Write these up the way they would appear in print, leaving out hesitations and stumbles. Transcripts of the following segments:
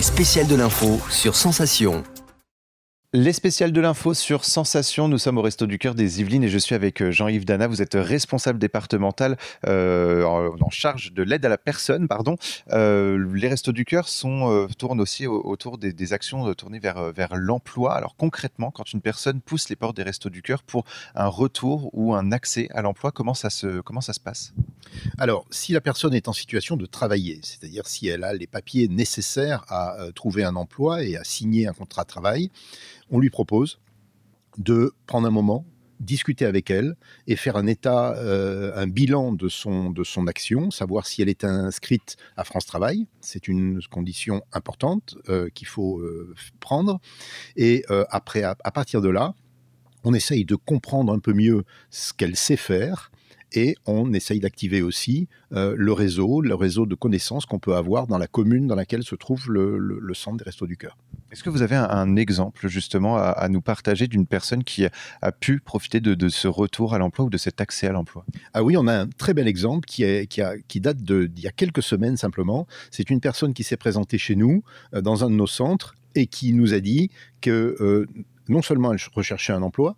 Les spéciales de l'info sur Sensation. Les spéciales de l'info sur Sensation, nous sommes au Resto du Cœur des Yvelines et je suis avec Jean-Yves Dana, vous êtes responsable départemental en charge de l'aide à la personne. Les Restos du Cœur tournent aussi autour des actions tournées vers l'emploi. Alors concrètement, quand une personne pousse les portes des Restos du Cœur pour un retour ou un accès à l'emploi, comment ça se passe ? Alors, si la personne est en situation de travailler, c'est-à-dire si elle a les papiers nécessaires à trouver un emploi et à signer un contrat de travail, on lui propose de prendre un moment, discuter avec elle et faire un bilan de son action, savoir si elle est inscrite à France Travail. C'est une condition importante qu'il faut prendre. Et à partir de là, on essaye de comprendre un peu mieux ce qu'elle sait faire. Et on essaye d'activer aussi le réseau de connaissances qu'on peut avoir dans la commune dans laquelle se trouve le centre des Restos du Cœur. Est-ce que vous avez un exemple justement à nous partager d'une personne qui a pu profiter de ce retour à l'emploi ou de cet accès à l'emploi ? Ah oui, on a un très bel exemple qui date d'il y a quelques semaines simplement. C'est une personne qui s'est présentée chez nous dans un de nos centres et qui nous a dit que non seulement elle recherchait un emploi,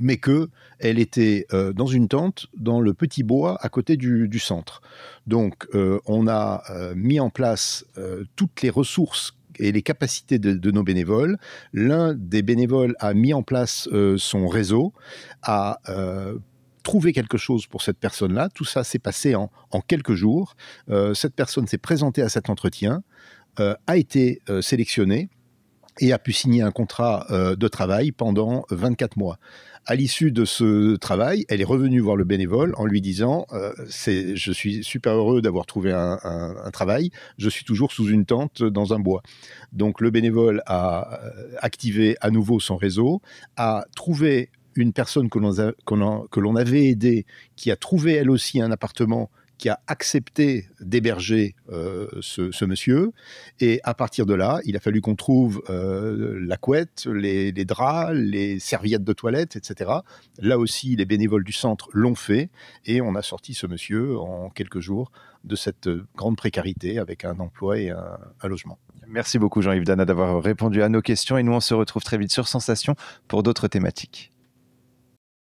mais qu'elle était dans une tente dans le petit bois à côté du centre. Donc, on a mis en place toutes les ressources et les capacités de nos bénévoles. L'un des bénévoles a mis en place son réseau, a trouvé quelque chose pour cette personne-là. Tout ça s'est passé en quelques jours. Cette personne s'est présentée à cet entretien, a été sélectionnée, et a pu signer un contrat de travail pendant 24 mois. À l'issue de ce travail, elle est revenue voir le bénévole en lui disant je suis super heureux d'avoir trouvé un travail, je suis toujours sous une tente dans un bois. Donc le bénévole a activé à nouveau son réseau, a trouvé une personne que l'on avait aidée, qui a trouvé elle aussi un appartement, qui a accepté d'héberger ce monsieur. Et à partir de là, il a fallu qu'on trouve la couette, les draps, les serviettes de toilette, etc. Là aussi, les bénévoles du centre l'ont fait et on a sorti ce monsieur en quelques jours de cette grande précarité avec un emploi et un logement. Merci beaucoup Jean-Yves Dana d'avoir répondu à nos questions et nous on se retrouve très vite sur Sensation pour d'autres thématiques.